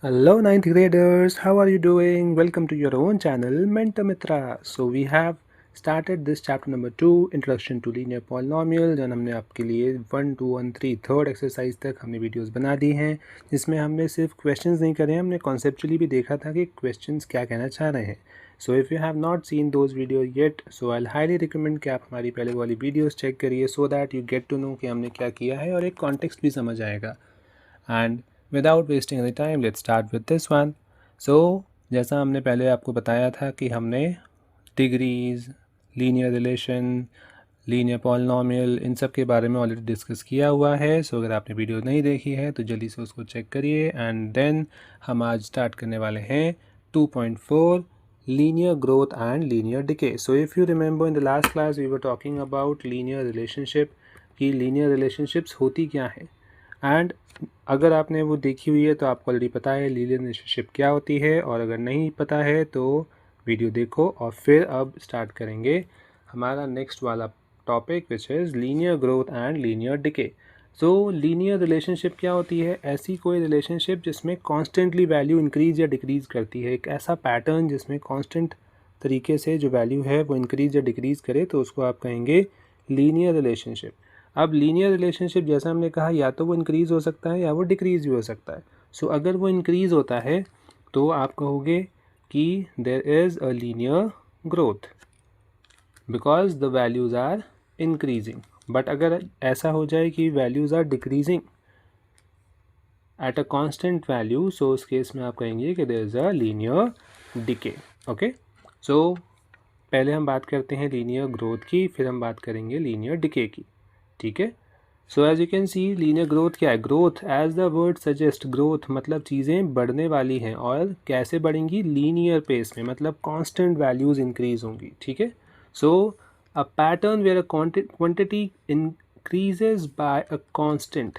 Hello ninth graders, how are you doing? Welcome to your own channel Mentor Mitra. So we have started this chapter number 2 Introduction to Linear Polynomial जन हमने आपके लिए 1, 2 और 3 third exercise तक हमने videos बना दी हैं जिसमें हमने सिर्फ क्वेश्चंस नहीं करे, हमने कॉन्सेप्चुअली भी देखा था कि क्वेश्चंस क्या कहना चाह रहे हैं. So if you have not seen those video yet so I highly recommend कि आप हमारी पहले वाली वीडियोस चेक करिए so that you get to know कि हमने क्या किया है और एक कॉन्टेक्स्ट भी समझ आएगा. And without wasting any time let's start with this one. So जैसा हमने पहले आपको बताया था कि हमने degrees, linear relation, linear polynomial, इन सब के बारे में ऑलरेडी डिस्कस किया हुआ है. सो अगर आपने वीडियो नहीं देखी है तो जल्दी से उसको चेक करिए. एंड देन हम आज स्टार्ट करने वाले हैं 2.4 linear growth and linear decay. So if you remember in the last class we were talking about linear relationship कि linear relationships होती क्या है. एंड अगर आपने वो देखी हुई है तो आपको ऑलरेडी पता है लीनियर रिलेशनशिप क्या होती है, और अगर नहीं पता है तो वीडियो देखो. और फिर अब स्टार्ट करेंगे हमारा नेक्स्ट वाला topic which is linear growth and linear decay. So linear relationship क्या होती है? ऐसी कोई रिलेशनशिप जिसमें कॉन्स्टेंटली वैल्यू इंक्रीज़ या डिक्रीज़ करती है. एक ऐसा पैटर्न जिसमें कॉन्स्टेंट तरीके से जो वैल्यू है वो इंक्रीज़ या डिक्रीज़ करे तो उसको आप कहेंगे लीनियर रिलेशनशिप. अब लीनियर रिलेशनशिप जैसा हमने कहा या तो वो इंक्रीज़ हो सकता है या वो डिक्रीज़ भी हो सकता है. सो अगर वो इंक्रीज़ होता है तो आप कहोगे कि there is a linear growth because the values are increasing. But अगर ऐसा हो जाए कि values are decreasing at a constant value, so उस केस में आप कहेंगे कि there is a linear decay. Okay, so पहले हम बात करते हैं लीनियर ग्रोथ की, फिर हम बात करेंगे लीनियर डिके की. ठीक है. So as you can see linear growth क्या है? Growth as the word suggest, growth मतलब चीज़ें बढ़ने वाली हैं. और कैसे बढ़ेंगी? लीनियर पेस में, मतलब कांस्टेंट वैल्यूज़ इंक्रीज होंगी. ठीक है. So a pattern where a quantity increases by a constant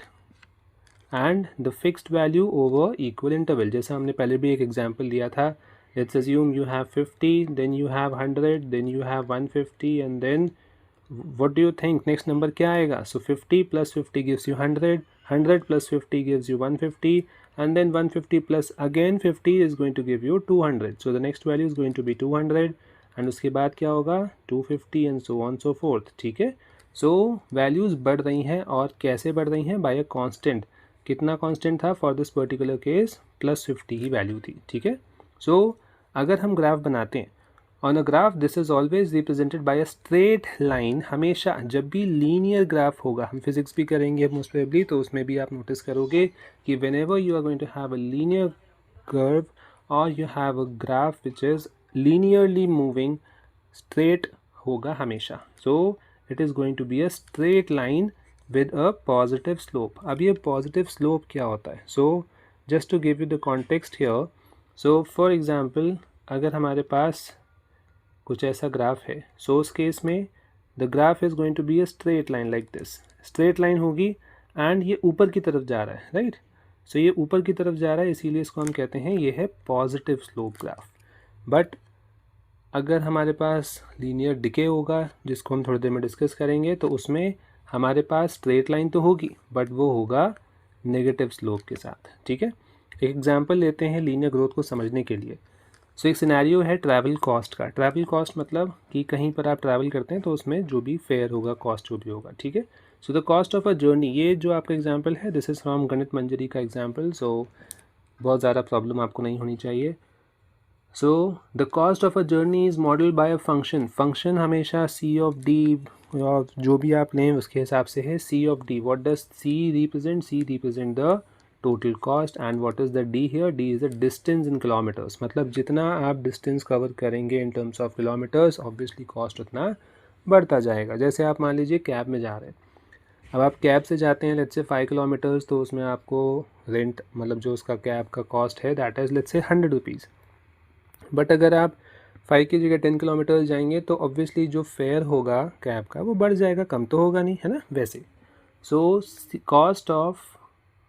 and the fixed value over equal interval. जैसे हमने पहले भी एक एग्जांपल लिया था. Let's assume you have 50, then you have 100, then you have 150 and then what do you think next number क्या आएगा? So 50 plus 50 gives you 100, 100 plus 50 gives you 150, and then 150 plus again 50 is going to give you 200. So the next value is going to be 200 and उसके बाद क्या होगा? 250 and so on so forth. ठीक है. So values बढ़ रही हैं, और कैसे बढ़ रही हैं? By a constant. कितना constant था? For this particular case plus 50 he value थी. ठीक है. So अगर हम ग्राफ बनाते हैं on a graph, this is always represented by a straight line. हमेशा जब भी लीनियर ग्राफ होगा, हम फिजिक्स भी करेंगे मोस्ट प्रोबेबली, तो उसमें भी आप नोटिस करोगे कि whenever you are going to have a linear curve और you have a graph which is linearly moving, straight होगा हमेशा. So it is going to be a straight line with a positive slope. अब ये positive slope क्या होता है? So just to give you the context here, so for example अगर हमारे पास कुछ ऐसा ग्राफ है, सो उस केस में the graph is going to be a straight line like this. Straight line होगी एंड ये ऊपर की तरफ जा रहा है, राइट. सो ये ऊपर की तरफ जा रहा है, इसीलिए इसको हम कहते हैं ये है पॉजिटिव स्लोप ग्राफ. बट अगर हमारे पास लीनियर डिके होगा, जिसको हम थोड़ी देर में डिस्कस करेंगे, तो उसमें हमारे पास स्ट्रेट लाइन तो होगी बट वो होगा नेगेटिव स्लोप के साथ. ठीक है. एक एग्जाम्पल लेते हैं लीनियर ग्रोथ को समझने के लिए. सो एक सिनेरियो है ट्रैवल कॉस्ट का. ट्रैवल कॉस्ट मतलब कि कहीं पर आप ट्रैवल करते हैं तो उसमें जो भी फेयर होगा, कॉस्ट जो भी होगा. ठीक है. So the cost of a journey, ये जो आपका एग्जांपल है दिस इज़ फ्रॉम गणित मंजरी का एग्जांपल. सो बहुत ज़्यादा प्रॉब्लम आपको नहीं होनी चाहिए. So the cost of a journey is model by a function. Function हमेशा सी ऑफ डी, और जो भी आप लें उसके हिसाब से है C of D. What does C represent? C represent the total cost. And what is the D here? D is the distance in kilometres. मतलब जितना आप डिस्टेंस कवर करेंगे in terms of kilometres, obviously cost उतना बढ़ता जाएगा. जैसे आप मान लीजिए कैब में जा रहे हैं. अब आप कैब से जाते हैं लेट्स से 5 किलोमीटर्स, तो उसमें आपको रेंट, मतलब जो उसका कैब का कॉस्ट है that is let's say 100 rupees. But अगर आप 5 की जगह 10 किलोमीटर जाएंगे तो ऑब्वियसली जो फेयर होगा कैब का वो बढ़ जाएगा, कम तो होगा नहीं, है ना, वैसे. So cost of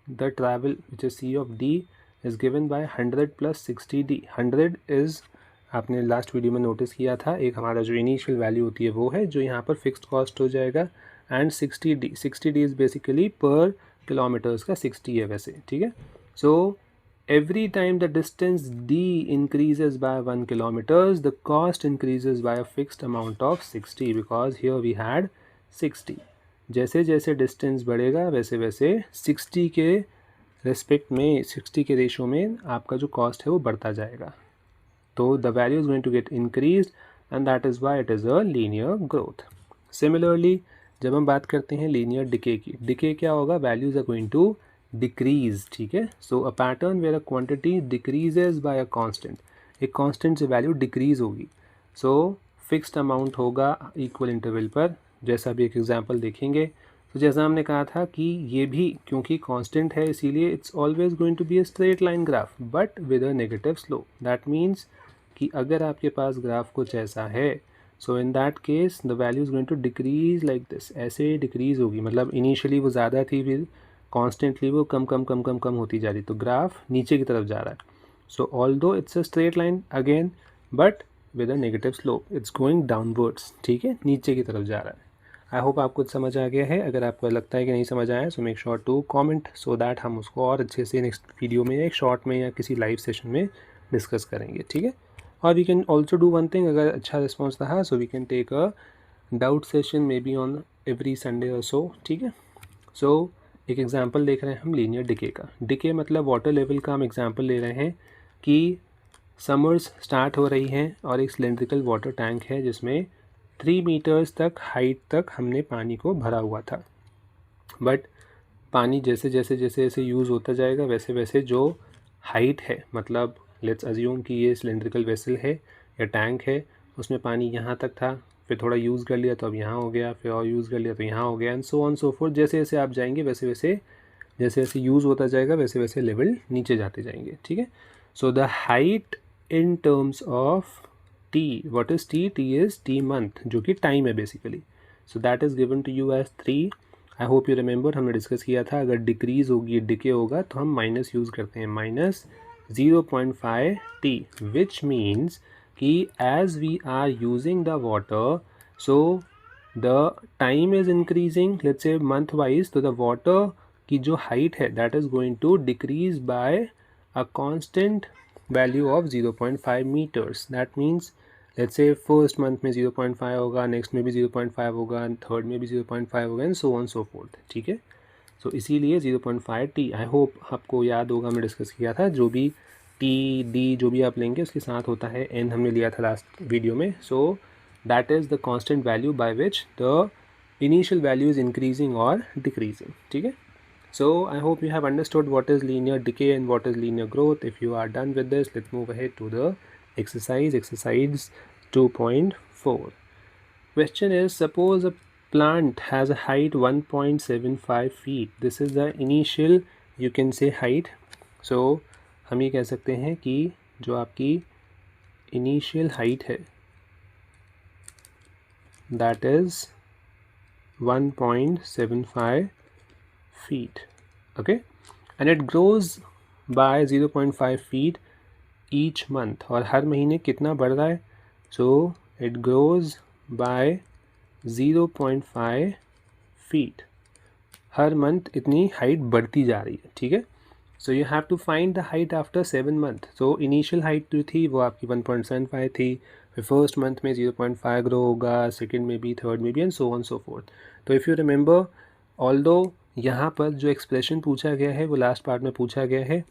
the travel which is C of D is given by 100 plus 60 D. 100 is, आपने लास्ट वीडियो में नोटिस किया था, एक हमारा जो इनिशियल वैल्यू होती है वो है, जो यहाँ पर फिक्स्ड कॉस्ट हो जाएगा. एंड 60 डी इज़ बेसिकली पर किलोमीटर्स का 60 है वैसे. ठीक है. सो every time the distance d increases by 1 kilometers, the cost increases by a fixed amount of 60 because here we had 60. जैसे जैसे डिस्टेंस बढ़ेगा वैसे वैसे 60 के रेस्पेक्ट में, 60 के रेशो में आपका जो कॉस्ट है वो बढ़ता जाएगा. तो the value is going to get increase and that is why it is a linear growth. Similarly जब हम बात करते हैं लीनियर डिके की, डिके क्या होगा, values are going to decrease. ठीक है, so a pattern where a quantity decreases by a constant, एक कांस्टेंट से वैल्यू डिक्रीज होगी. सो फिक्स्ड अमाउंट होगा इक्वल इंटरवल पर. जैसा भी एक एग्जांपल देखेंगे, तो जैसा हमने कहा था कि ये भी क्योंकि कांस्टेंट है इसीलिए it's always going to be a straight line graph but with a negative slope. That means कि अगर आपके पास ग्राफ कुछ ऐसा है, so in that case the value is going to decrease like this. ऐसे डिक्रीज होगी, मतलब इनिशियली वो ज़्यादा थी, फिर कॉन्स्टेंटली वो कम कम कम कम कम होती जा रही, तो ग्राफ नीचे की तरफ जा रहा है. सो although it's a straight line again but with a negative slope, it's going downwards. ठीक है, नीचे की तरफ जा रहा है. आई होप आपको समझ आ गया है. अगर आपको लगता है कि नहीं समझ आया, so make sure to comment so that हम उसको और अच्छे से नेक्स्ट वीडियो में, एक शॉर्ट में या किसी लाइव सेशन में डिस्कस करेंगे. ठीक है, और we can also do one thing, अगर अच्छा रिस्पॉन्स रहा so we can take a doubt session maybe on every Sunday और सो. ठीक है, सो एक एग्जांपल देख रहे हैं हम लीनियर डिके का. डिके मतलब वाटर लेवल का हम एग्जांपल ले रहे हैं कि समर्स स्टार्ट हो रही हैं और एक सिलेंड्रिकल वाटर टैंक है जिसमें 3 मीटर्स तक हाइट तक हमने पानी को भरा हुआ था. बट पानी जैसे जैसे जैसे जैसे यूज़ होता जाएगा वैसे वैसे जो हाइट है, मतलब लेट्स अज्यूम कि ये सिलेंड्रिकल वेसल है या टैंक है, उसमें पानी यहाँ तक था, फिर थोड़ा यूज़ कर लिया तो अब यहाँ हो गया, फिर और यूज़ कर लिया तो यहाँ हो गया, and so on so fourth. जैसे जैसे आप जाएंगे वैसे वैसे जैसे जैसे यूज़ होता जाएगा वैसे वैसे लेवल नीचे जाते जाएंगे. ठीक है, so the height in terms of T, what is T, T is T month, जो कि टाइम है basically. So that is given to you as 3. I hope you remember, हमने डिस्कस किया था अगर डिक्रीज़ होगी, डिके होगा, तो हम माइनस यूज़ करते हैं, माइनस 0.5 t, विच मीन्स कि as we are using the water, so the time is increasing, let's say month wise, तो द वाटर की जो हाइट है that is going to decrease by a constant value of 0.5 meters. That means let's say first month में 0.5 होगा, next में भी 0.5 होगा, third में भी 0.5 होगा, and so on so fourth. ठीक है, सो इसीलिए 0.5 t. आई होप आपको याद होगा, मैं डिस्कस किया था, जो भी टी डी जो भी आप लेंगे उसके साथ होता है n, हमने लिया था लास्ट वीडियो में. सो that is the constant value by which the initial value is increasing और डिक्रीजिंग. ठीक है, so I hope you have understood what is linear decay and what is linear growth. If you are done with this, let's move ahead to the exercise 2.4. Question is, suppose a plant has a height 1.75 feet. This is the initial, you can say, height. So हम ये कह सकते हैं कि जो आपकी initial height है that is 1.75 feet. Okay, and it grows by 0.5 feet each month. और हर महीने कितना बढ़ रहा है, so it grows by 0.5 feet. हर मंथ इतनी हाइट बढ़ती जा रही है. ठीक है, so you have to find the height after 7 month. So initial height जो थी वो आपकी 1.75 थी, फिर फर्स्ट मंथ में 0.5 ग्रो होगा, सेकेंड में भी, थर्ड में भी, and so on so fourth. तो इफ़ यू रिमेंबर, ऑल्दो यहाँ पर जो एक्सप्रेशन पूछा गया है वो लास्ट पार्ट में पूछा गया है,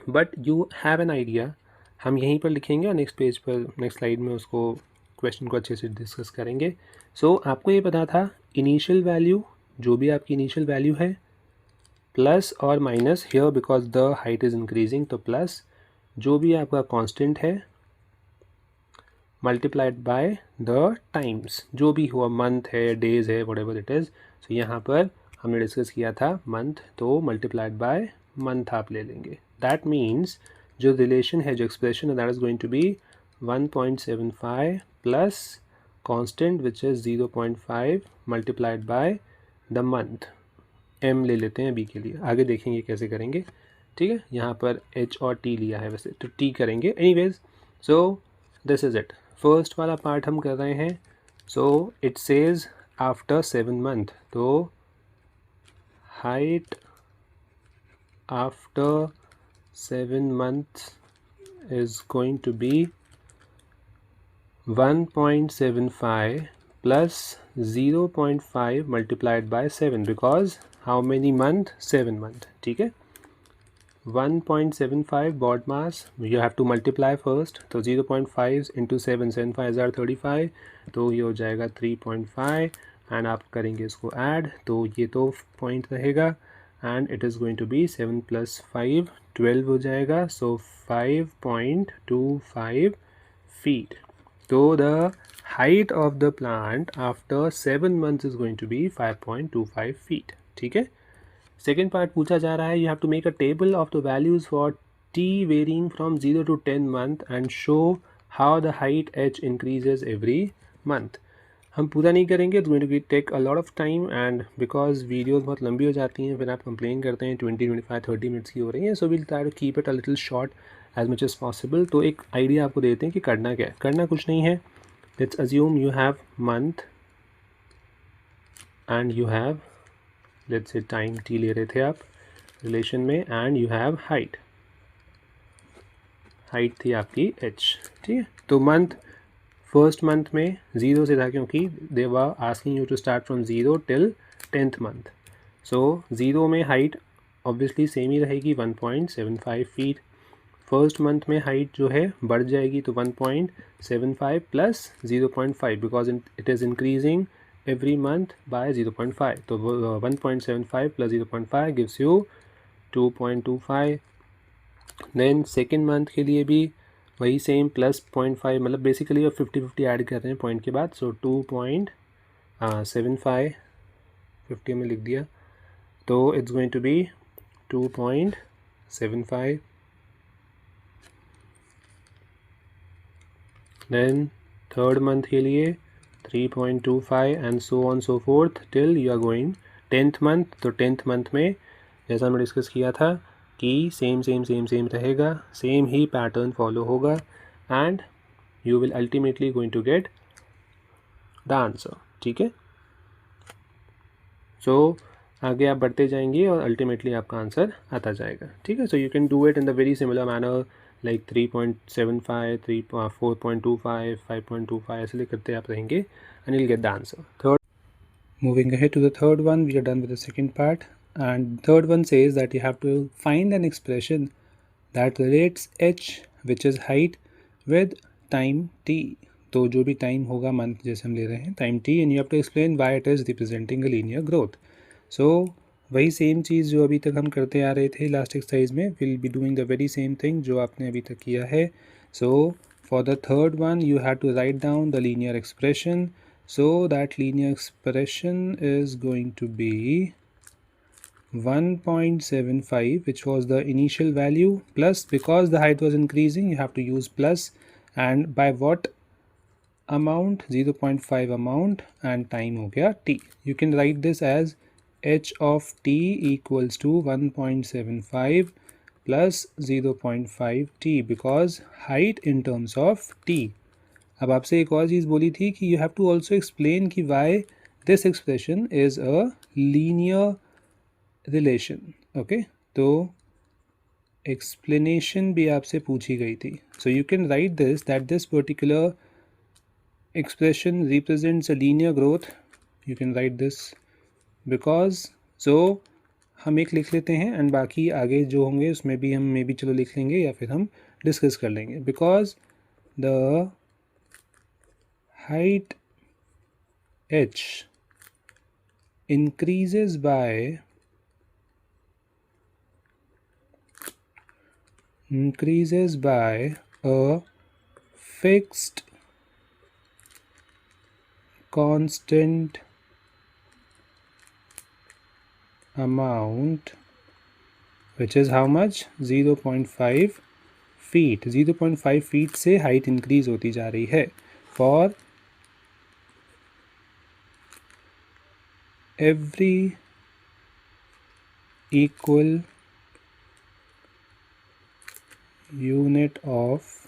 but you have an idea. हम यहीं पर लिखेंगे और नेक्स्ट पेज पर, नेक्स्ट स्लाइड में उसको क्वेश्चन को अच्छे से डिस्कस करेंगे. सो आपको ये पता था इनिशियल वैल्यू, जो भी आपकी इनिशियल वैल्यू है, प्लस और minus here because the height is increasing, तो प्लस जो भी आपका कांस्टेंट है मल्टीप्लाइड बाय द टाइम्स, जो भी हुआ, मंथ है, डेज है, व्हाटएवर इट इज़. सो यहाँ पर हमने डिस्कस किया था मंथ, तो मल्टीप्लाइड बाय मंथ आप ले लेंगे. दैट मीन्स जो रिलेशन है, जो एक्सप्रेशन है, that is going to be 1.75 plus constant which is 0.5 multiplied by the month. m ले लेते हैं b के लिए, आगे देखेंगे कैसे करेंगे. ठीक है, यहाँ पर h और t लिया है वैसे, तो t करेंगे anyways. So this is it. First वाला पार्ट हम कर रहे हैं. So it says after 7 month, तो height after 7 months is going to be 1.75 plus 0.5 multiplied by 7 because how many month? 7 month. ठीक है, 1.75 body mass you have to multiply first, तो 0.5 into 7, 7 5 are 35, तो ये हो जाएगा 3.5 एंड आप करेंगे इसको ऐड तो ये तो पॉइंट रहेगा and it is going to be 7 + 5 12 हो जाएगा, सो 5.25 feet. So the height of the plant after 7 months is going to be 5.25 feet. ठीक है, सेकेंड पार्ट पूछा जा रहा है, you have to make a table of the values for T varying from 0 to 10 month and show how the height H increases every month. हम पूरा नहीं करेंगे, it's going to take a lot of time and because videos बहुत लंबी हो जाती हैं, फिर आप कंप्लेन करते हैं 20-25-30 मिनट्स की हो रही हैं, so will try to keep it a little short as much as possible. तो एक आइडिया आपको देते हैं कि करना क्या है. करना कुछ नहीं है, let's assume you have month and you have let's say time T ले रहे थे आप रिलेशन में and you have height. Height थी आपकी h. ठीक है, तो मंथ फर्स्ट मंथ में 0 से था क्योंकि they were asking you to start from 0 till 10th month. So 0 में हाइट ऑब्वियसली सेम ही रहेगी 1.75 फीट. फर्स्ट मंथ में हाइट जो है बढ़ जाएगी तो 1.75 plus 0.5 because it is increasing every month by 0.5. तो 1.75 plus 0.5 gives you 2.25. Then second month के लिए भी वही सेम प्लस 0.5, मतलब बेसिकली आप 50-50 ऐड कर रहे हैं पॉइंट के बाद. सो 2.75 50 में लिख दिया, तो it's going to be 2.75. Then third month के लिए 3.25 and so on so forth till you are going 10th month. तो 10th month में जैसा हमने डिस्कस किया था कि सेम रहेगा, सेम ही पैटर्न फॉलो होगा and you will ultimately going to get the answer. ठीक है, सो आगे आप बढ़ते जाएंगे और अल्टीमेटली आपका आंसर आता जाएगा. ठीक है, so you can do it in the very similar manner like 3.75, 4.25, 5.25 ऐसे करते आप रहेंगे and you'll get the answer. Third, moving ahead to the third one, we are done with the second part and third one says that you have to find an expression that relates h which is height with time t. तो जो भी time होगा month जैसे हम ले रहे हैं time t and you have to explain why it is representing a linear growth. So वही सेम चीज़ जो अभी तक हम करते आ रहे थे लास्ट एक्सरसाइज में, will be doing the very same thing जो आपने अभी तक किया है. So for the third one you have to write down the linear expression. So that linear expression is going to be 1.75 which was the initial value plus because the height was increasing you have to use plus and by what amount 0.5 amount and time हो गया t. You can write this as h of t equals to 1.75 plus 0.5 t because height in terms of t. अब आपसे एक और चीज़ बोली थी कि you have to also explain कि why this expression is a linear relation. okay, तो explanation भी आपसे पूछी गई थी. So you can write this that this particular expression represents a linear growth. You can write this because हम एक लिख लेते हैं एंड बाकी आगे जो होंगे उसमें भी हम मे बी चलो लिख लेंगे या फिर हम डिस्कस कर लेंगे. Because the height h increases by a fixed constant amount which is how much 0.5 feet. 0.5 feet से हाइट इंक्रीज होती जा रही है for every equal unit of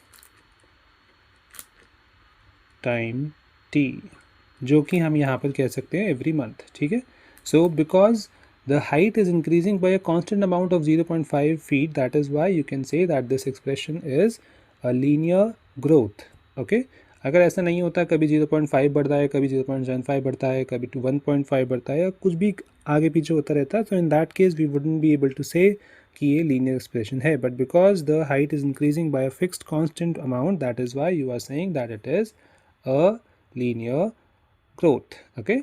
time t, जो कि हम यहाँ पर कह सकते हैं एवरी मंथ. ठीक है, so because the height is increasing by a constant amount of 0.5 feet. That is why you can say that this expression is a linear growth. Okay, अगर ऐसा नहीं होता, कभी 0.5 बढ़ता है, कभी 0.75 बढ़ता है, कभी 1.5 बढ़ता है, या कुछ भी आगे पीछे होता रहता, तो in that case we wouldn't be able to say कि ये लीनियर एक्सप्रेशन है. But because the height is increasing by a fixed constant amount, that is why you are saying that it is a linear growth. Okay,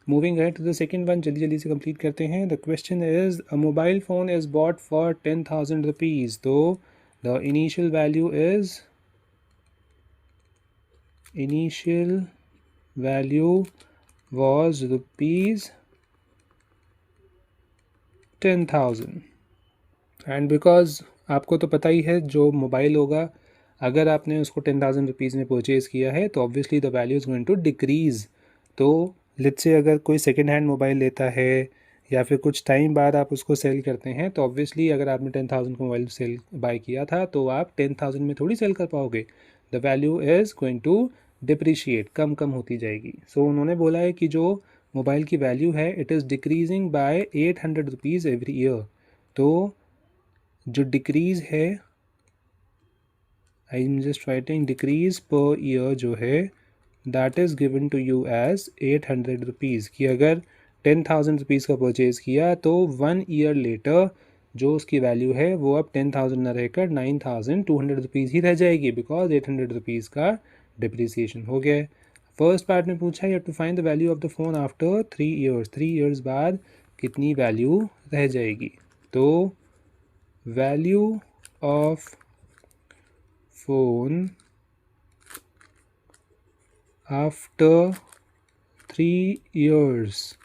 moving ahead to the second one, जल्दी जल्दी से complete करते हैं. The question is a mobile phone is bought for 10,000 rupees. तो the initial value was rupees 10,000. And because आपको तो पता ही है जो मोबाइल होगा, अगर आपने उसको 10,000 रुपीज़ में परचेज़ किया है तो obviously the value is going to decrease. तो लेट्स से अगर कोई सेकेंड हैंड मोबाइल लेता है या फिर कुछ टाइम बाद आप उसको सेल करते हैं, तो ऑब्वियसली अगर आपने 10,000 का मोबाइल सेल बाय किया था तो आप 10,000 में थोड़ी सेल कर पाओगे. The value is going to depreciate, कम कम होती जाएगी. सो उन्होंने बोला है कि जो मोबाइल की वैल्यू है it is decreasing by 800 rupees every year. तो जो डिक्रीज़ है, I am just writing decrease per year जो है that is given to you as 800 rupees. कि अगर 10,000 रुपीज़ का परचेज़ किया तो 1 ईयर लेटर जो उसकी वैल्यू है वो अब 10,000 न रहकर 9,200 रुपीज़ ही रह जाएगी, बिकॉज 800 रुपीज़ का डिप्रिसिएशन हो गया है. फर्स्ट पार्ट में पूछा है you have to find the value of the phone after 3 years. 3 years बाद कितनी वैल्यू रह जाएगी. तो value of phone after 3 years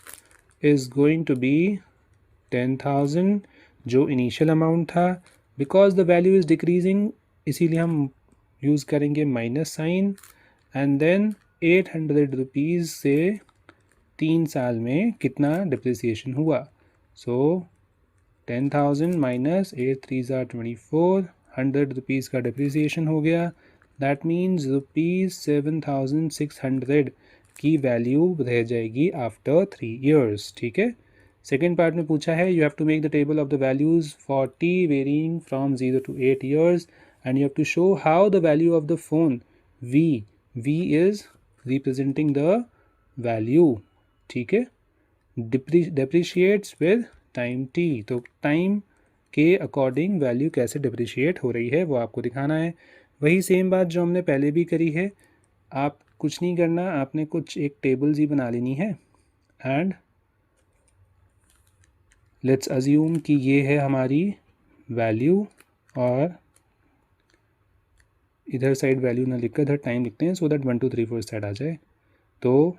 is going to be 10,000, जो इनिशियल अमाउंट था. Because the value is decreasing इसीलिए हम यूज़ करेंगे minus sign. And then 800 rupees से 3 साल में कितना डिप्रिसिएशन हुआ. सो 10,000 माइनस 8 3 24, 100 रुपीज़ का डिप्रिसिएशन हो गया. दैट मीन्स ₹7,600 की वैल्यू रह जाएगी आफ्टर 3 ईयर्स. ठीक है. सेकेंड पार्ट में पूछा है you have to make the table of the values for T varying from 0 to 8 years and you have to show how the value of the phone V is representing the value. ठीक है. Depreciates with time T. तो time के according value कैसे depreciate हो रही है वो आपको दिखाना है. वही सेम बात जो हमने पहले भी करी है. आप कुछ नहीं करना, आपने कुछ एक टेबल्स ही बना लेनी है. एंड लेट्स अज्यूम कि ये है हमारी वैल्यू और इधर साइड वैल्यू ना लिखकर इधर टाइम लिखते हैं सो दैट 1 2 3 4 साइड आ जाए. तो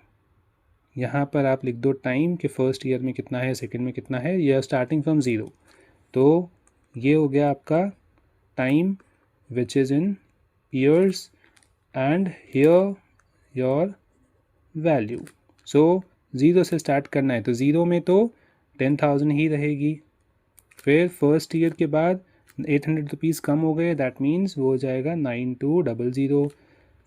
यहाँ पर आप लिख दो टाइम के फर्स्ट ईयर में कितना है, सेकेंड में कितना है, यह स्टार्टिंग फ्रॉम 0. तो ये हो गया आपका time which is in years and here your value. so 0 से स्टार्ट करना है तो 0 में तो 10,000 ही रहेगी. फिर फर्स्ट ईयर के बाद 800 रुपीज़ कम हो गए, दैट मीन्स वो हो जाएगा 9200.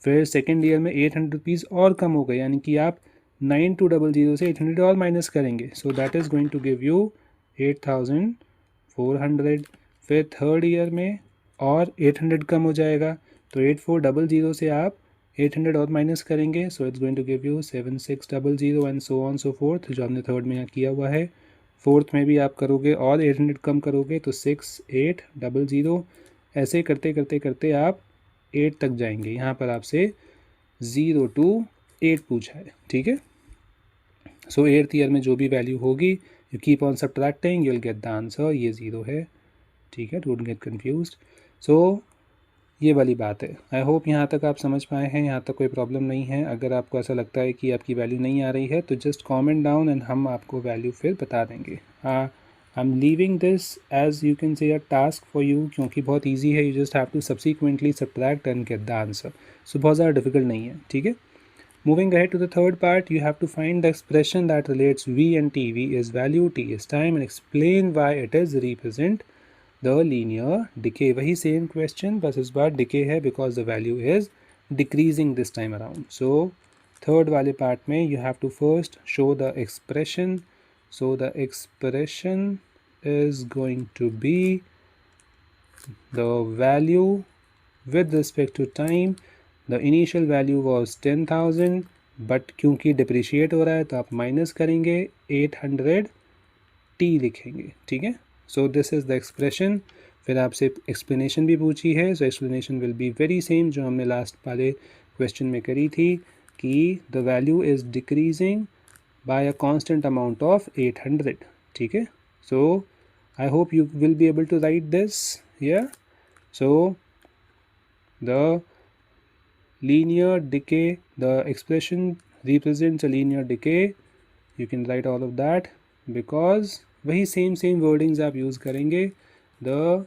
फिर सेकेंड ईयर में 800 रुपीज़ और कम हो गए, यानी कि आप 9200 से 800 और माइनस करेंगे. So that is going to give you 8,400. फिर थर्ड ईयर में और 800 कम हो जाएगा तो 8400 से आप 800 और माइनस करेंगे. So it's going to give you 7600 and so on so fourth, जो हमने थर्ड में यहाँ किया हुआ है. फोर्थ में भी आप करोगे और 800 कम करोगे तो 6800. ऐसे करते करते करते आप 8 तक जाएंगे. यहाँ पर आपसे 0 to 8 पूछा है. ठीक है. सो 8th ईयर में जो भी वैल्यू होगी you keep on subtracting, you will get the answer. ये 0 है. ठीक है. Don't get confused. सो ये वाली बात है. आई होप यहाँ तक आप समझ पाए हैं, यहाँ तक कोई प्रॉब्लम नहीं है. अगर आपको ऐसा लगता है कि आपकी वैल्यू नहीं आ रही है तो जस्ट कमेंट डाउन एंड हम आपको वैल्यू फिर बता देंगे. I am leaving this as you can say a task for you, क्योंकि बहुत ईजी है. You just have to subsequently subtract and get the answer. So बहुत ज़्यादा डिफिकल्ट नहीं है. ठीक है. Moving ahead to the third part, you have to find the expression that relates V and T. V is value, T is time, and explain why it is represent the linear decay. वही same question, बस इस बार decay है because the value is decreasing this time around. So third वाले part में you have to first show the expression So the expression is going to be the value with respect to time. The initial value was 10,000, but क्योंकि depreciate हो रहा है तो आप minus करेंगे 800t लिखेंगे, ठीक है. So this is the expression. फिर आपसे एक्सप्लेनेशन भी पूछी है, so explanation will be very same जो हमने लास्ट वाले क्वेश्चन में करी थी कि the value is decreasing by a constant amount of 800, ठीक है. So I hope you will be able to write this here. So the linear decay, the expression represents a linear decay. You can write all of that because वही same wordings आप use करेंगे. The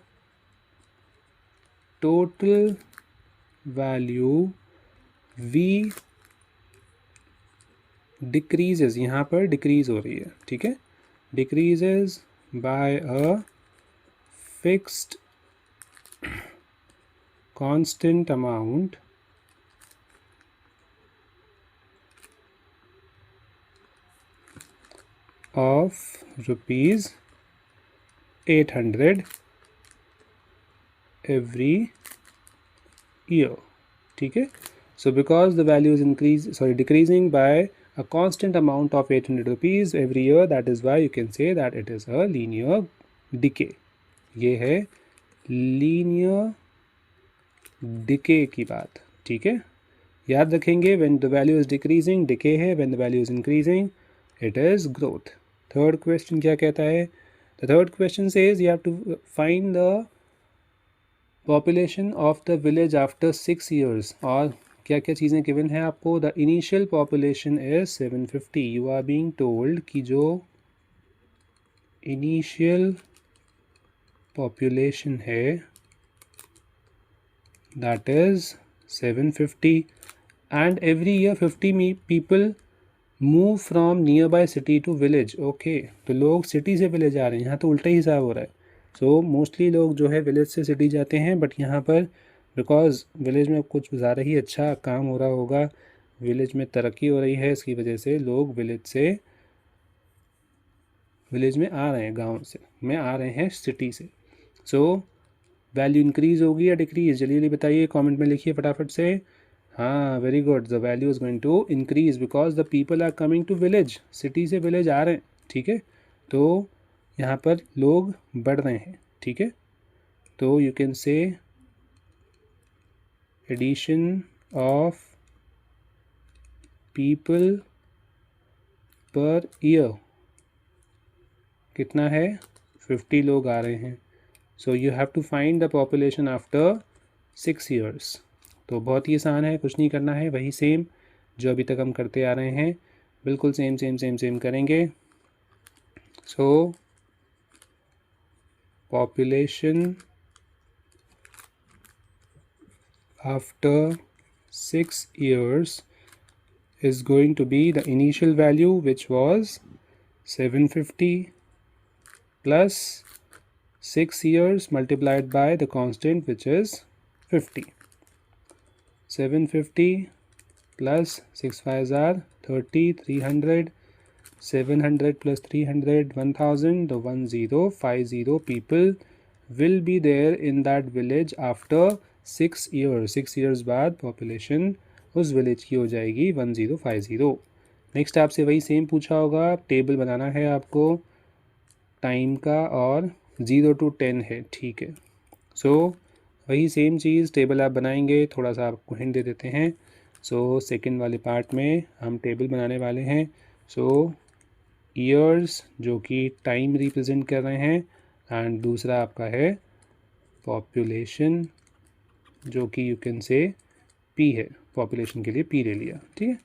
total value v decreases, यहाँ पर decrease हो रही है, ठीक है, decreases by a fixed constant amount of rupees 800 every year, ठीक है. So because the value is decreasing by a constant amount of 800 rupees every year, that is why you can say that it is a linear decay. ये है linear decay की बात, ठीक है. याद रखेंगे when the value is decreasing decay है, when the value is increasing it is growth. Third question क्या कहता है? The third question says you have to find the population of the village after 6 years. और क्या क्या चीज़ें given है आपको? The initial population is 750. You are being told कि जो initial population है that is 750 and every year 50 people move from nearby city to village. Okay, तो लोग सिटी से विलेज आ रहे हैं. यहाँ तो उल्टा ही हिसाब हो रहा है. सो मोस्टली लोग जो है विलेज से सिटी जाते हैं, बट यहाँ पर बिकॉज विलेज में कुछ ज़्यादा ही अच्छा काम हो रहा होगा, विलेज में तरक्की हो रही है, इसकी वजह से लोग विलेज में आ रहे हैं, गांव से में आ रहे हैं सिटी से. सो वैल्यू इंक्रीज होगी या डिक्रीज? जल्दी बताइए, कमेंट में लिखिए फटाफट से. हाँ, very good. The value is going to increase because the people are coming to village. City से विलेज आ रहे हैं, ठीक है. तो यहाँ पर लोग बढ़ रहे हैं, ठीक है. तो you can say addition of people per year कितना है? 50 लोग आ रहे हैं. So you have to find the population after 6 years. तो बहुत ही आसान है, कुछ नहीं करना है, वही सेम जो अभी तक हम करते आ रहे हैं, बिल्कुल सेम करेंगे. सो population after 6 years is going to be the initial value which was 750 plus 6 years multiplied by the constant which is 50. 750 plus 6 5s are 30, 300, 700 plus 300, 1000. The 1050 people will be there in that village after 6 years. 6 years बाद population उस village की हो जाएगी 1050. Next आपसे वही same पूछा होगा, table बनाना है आपको टाइम का और 0 to 10 है, ठीक है. सो वही सेम चीज़ टेबल आप बनाएंगे. थोड़ा सा आपको हिंट दे देते हैं. सो सेकंड वाले पार्ट में हम टेबल बनाने वाले हैं. सो ईयर्स जो कि टाइम रिप्रेजेंट कर रहे हैं, एंड दूसरा आपका है पॉपुलेशन जो कि यू कैन से पी है. पॉपुलेशन के लिए पी ले लिया, ठीक है.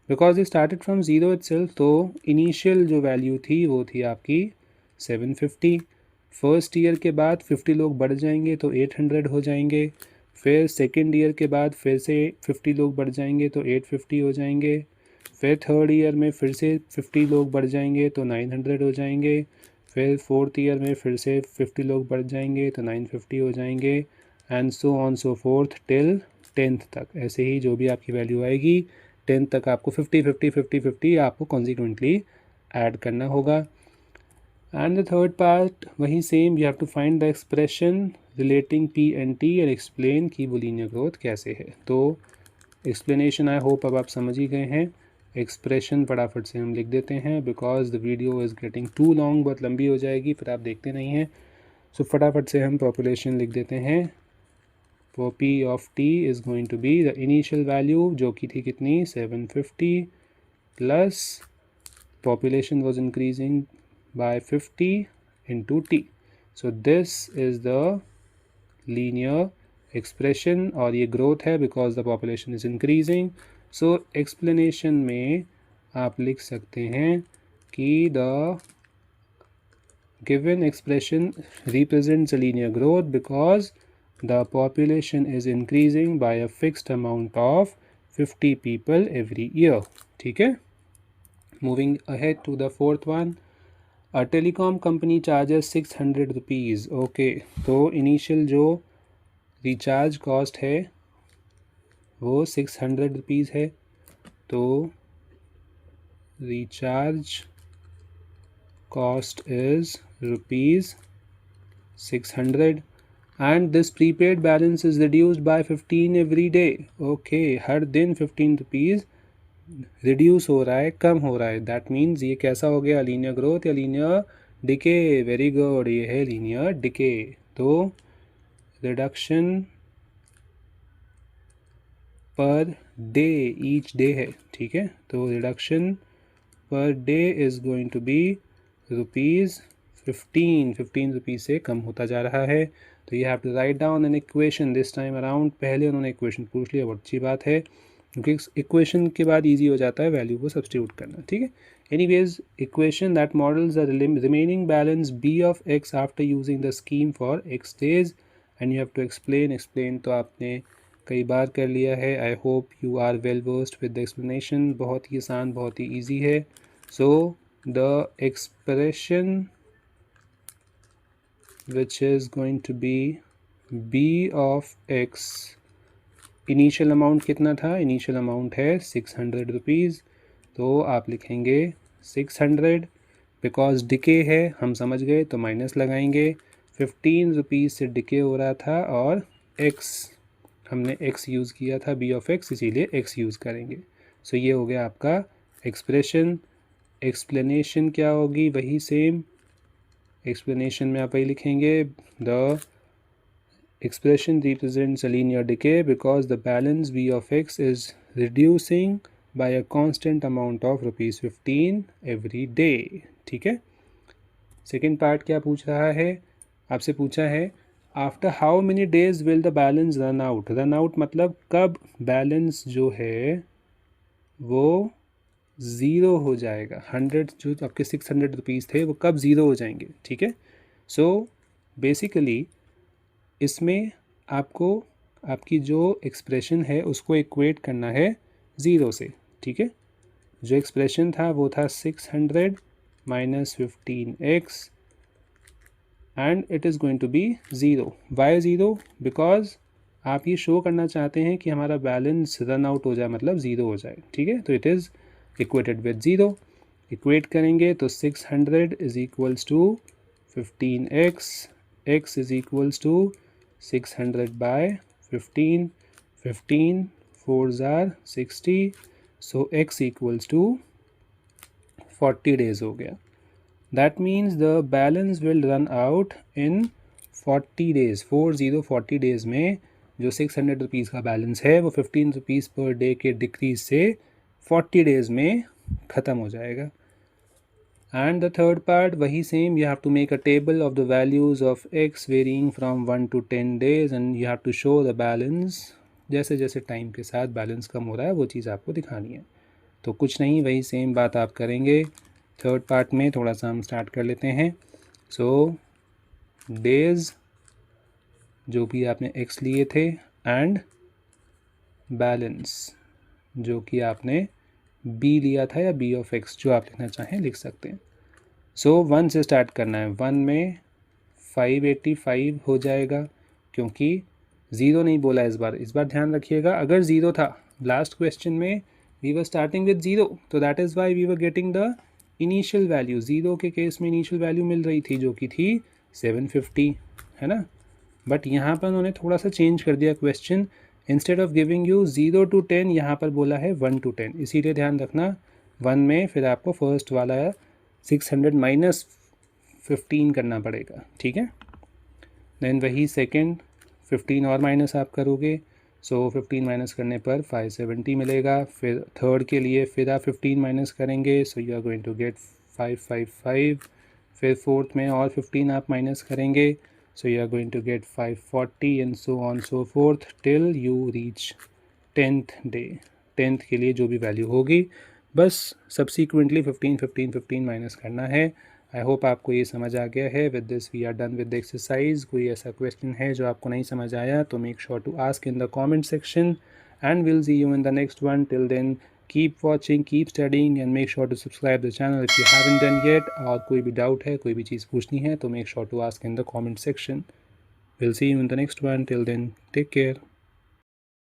Because it started from 0 itself, तो इनिशियल जो वैल्यू थी वो थी आपकी 750. फर्स्ट ईयर के बाद 50 लोग बढ़ जाएंगे तो 800 हो जाएंगे. फिर सेकेंड ईयर के बाद फिर से 50 लोग बढ़ जाएंगे तो 850 हो जाएंगे. फिर थर्ड ईयर में फिर से 50 लोग बढ़ जाएंगे तो 900 हो जाएंगे. फिर फोर्थ ईयर में फिर से 50 लोग बढ़ जाएंगे तो 950 हो जाएंगे, and so on so fourth till 10th तक. ऐसे ही जो भी आपकी वैल्यू आएगी 10th तक आपको 50 50 50 50 आपको कॉन्सिक्वेंटली ऐड करना होगा. एंड द थर्ड पार्ट वही same, you have to find the expression relating P and T and explain कि वो लीनियर ग्रोथ कैसे है। तो एक्सप्लेनेशन आई होप अब आप समझ ही गए हैं। एक्सप्रेशन फटाफट से हम लिख देते हैं because the video is getting too long, बहुत लंबी हो जाएगी फिर आप देखते नहीं हैं। सो फटाफट से हम पॉपुलेशन लिख देते हैं। वो P of T is going to be the initial value जो कि थी कितनी 750 plus population was increasing by 50 into t. So this is the linear expression और ये growth है because the population is increasing. So explanation में आप लिख सकते हैं कि the given expression represents a linear growth because the population is increasing by a fixed amount of 50 people every year. ठीक है। Moving ahead to the fourth one, a telecom company charges 600 rupees. Okay, तो initial जो recharge cost है वो 600 rupees है। तो recharge cost is rupees 600 and this prepaid balance is reduced by 15 every day. Okay, हर दिन 15 rupees reduce हो रहा है, कम हो रहा है। दैट मीन्स ये कैसा हो गया, लीनियर ग्रोथ या लीनियर डिके। वेरी गुड, ये है लीनियर डिके। तो reduction per day, each day है, ठीक है। तो reduction per day is going to be rupees 15 rupees से कम होता जा रहा है। तो you have to write down an equation this time around. पहले उन्होंने इक्वेशन पूछ लिया, बहुत अच्छी बात है क्योंकि इक्वेशन के बाद इजी हो जाता है वैल्यू को सब्स्टिट्यूट करना, ठीक है। Anyways, equation that models the remaining balance B of X after using the scheme for X days and you have to explain तो आपने कई बार कर लिया है। I hope you are well versed with the explanation. बहुत ही आसान, बहुत ही ईजी है। So the expression which is going to be b of x, initial amount कितना था, इनिशियल अमाउंट है 600 रुपीज़। तो आप लिखेंगे 600 बिकॉज डिके है, हम समझ गए तो माइनस लगाएंगे। 15 रुपीज़ से डिके हो रहा था और x हमने x यूज़ किया था b ऑफ x, इसीलिए x यूज़ करेंगे। सो ये हो गया आपका एक्सप्रेशन। एक्सप्लेनेशन क्या होगी, वही सेम। एक्सप्लेनेशन में आप वही लिखेंगे, the expression represents a linear decay because the balance b of x is reducing by a constant amount of rupees 15 every day, ठीक है। सेकेंड पार्ट क्या पूछ रहा है, आपसे पूछा है after how many days will the balance run out. Run out मतलब कब बैलेंस जो है वो ज़ीरो हो जाएगा। 100 जो आपके 600 रुपीज़ थे वो कब ज़ीरो हो जाएंगे, ठीक है। सो बेसिकली इसमें आपको आपकी जो एक्सप्रेशन है उसको इक्वेट करना है ज़ीरो से, ठीक है। जो एक्सप्रेशन था वो था 600 minus 15x and it is going to be zero. Why zero, because आप ये शो करना चाहते हैं कि हमारा बैलेंस रन आउट हो जाए, मतलब ज़ीरो हो जाए, ठीक है। तो it is equated with zero. Equate करेंगे तो 600 is equals to 15x, x is equals to 600 by 15, 15 4s are 60, so x equals to 40 days हो गया। That means the balance will run out in 40 days, 40 days में जो 600 rupees का balance है वो 15 rupees per day के decrease से 40 days में ख़त्म हो जाएगा। And the third part वही same, you have to make a table of the values of x varying from 1 to 10 days and you have to show the balance। जैसे जैसे time के साथ बैलेंस कम हो रहा है वो चीज़ आपको दिखानी है। तो कुछ नहीं, वही सेम बात आप करेंगे। थर्ड पार्ट में थोड़ा सा हम स्टार्ट कर लेते हैं। सो डेज़ जो भी आपने x लिए थे एंड बैलेंस जो कि आपने b लिया था या b ऑफ x, जो आप लिखना चाहें लिख सकते हैं। सो 1 से स्टार्ट करना है। 1 में 585 हो जाएगा क्योंकि ज़ीरो नहीं बोला इस बार ध्यान रखिएगा। अगर ज़ीरो था लास्ट क्वेश्चन में we were starting with zero, तो that is why we were getting the initial value, 0 के केस में इनिशियल वैल्यू मिल रही थी जो कि थी 750, है ना। बट यहाँ पर उन्होंने थोड़ा सा चेंज कर दिया question, instead of giving you 0 to 10 यहाँ पर बोला है 1 to 10, इसीलिए ध्यान रखना 1 में फिर आपको फर्स्ट वाला 600 माइनस 15 करना पड़ेगा, ठीक है। देन वही सेकंड 15 और माइनस आप करोगे, सो 15 माइनस करने पर 570 मिलेगा। फिर थर्ड के लिए फिर आप 15 माइनस करेंगे, so you are going to get 555। फिर फोर्थ में और 15 आप माइनस करेंगे, so you are going to get 540 and so on so forth till you reach 10th day। 10th के लिए जो भी वैल्यू होगी बस सब्सिक्वेंटली 15 15 15 माइनस करना है। आई होप आपको ये समझ आ गया है। With this we are done with the exercise. कोई ऐसा क्वेश्चन है जो आपको नहीं समझ आया तो make sure to ask in the comment section and will see you in the next one. Till then keep watching, keep studying and make sure to subscribe the channel if you haven't done yet। और कोई भी doubt है, कोई भी चीज़ पूछनी है तो make sure to ask in the comment section। We'll see you in the next one। Till then, take care।